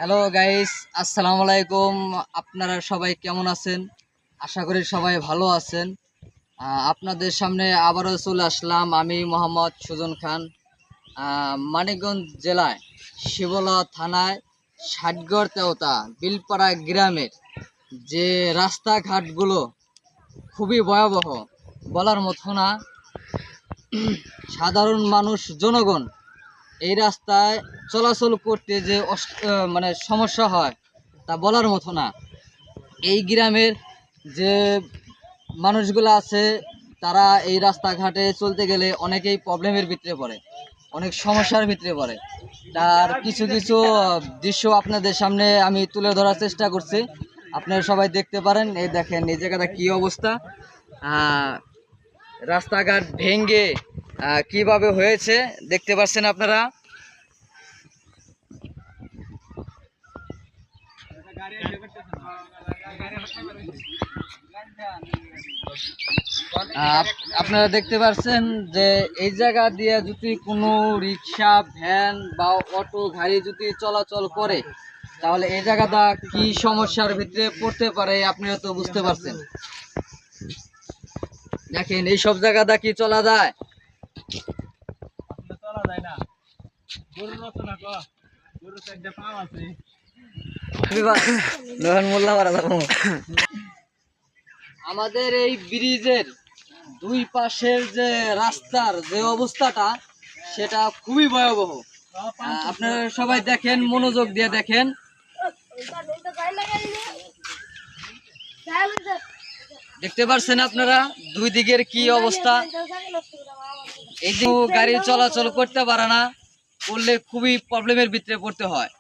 Hello guys, আসসালামু আলাইকুম। আপনারা সবাই কেমন আছেন? আশা করি সবাই ভালো আছেন। আপনাদের সামনে আবারও চলে আসলাম আমি মোহাম্মদ সুজন খান। মানিকগঞ্জ জেলায় শিবলা থানায় ষাটগড় তেওতা বিলপাড়া গ্রামের যে রাস্তাঘাটগুলো খুবই ভয়াবহ, বলার মতো না। সাধারণ মানুষ জনগণ এই রাস্তায় চলাচল করতে যে মানে সমস্যা হয় তা বলার মতো না। এই গ্রামের যে মানুষগুলো আছে তারা এই রাস্তাঘাটে চলতে গেলে অনেকেই প্রবলেমের ভিতরে পড়ে, অনেক সমস্যার ভিতরে পড়ে। তার কিছু কিছু দৃশ্য আপনাদের সামনে আমি তুলে ধরার চেষ্টা করছি, আপনারা সবাই দেখতে পারেন। এই দেখেন এই জায়গাটা কি অবস্থা। রাস্তাঘাট ভেঙ্গে কিভাবে হয়েছে দেখতে পাচ্ছেন আপনারা। আপনারা দেখতে পাচ্ছেন যে এই জায়গা দিয়ে যদি কোনো রিক্সা, ভ্যান বা অটো গাড়ি যদি চলাচল করে তাহলে এই জায়গাটা কি সমস্যার ভিতরে পড়তে পারে আপনারা তো বুঝতে পারছেন। দেখেন এই সব জায়গাটা কি চলা যায়? আমাদের এই ব্রিজের দুই পাশের যে রাস্তার যে অবস্থাটা সেটা খুবই ভয়াবহ। আপনারা সবাই দেখেন, মনোযোগ দিয়ে দেখেন। দেখতে পাচ্ছেন আপনারা দুই দিকের কি অবস্থা। এই যে গাড়ি চলাচল করতে পারে না, করলে খুবই প্রবলেমের ভিতরে পড়তে হয়।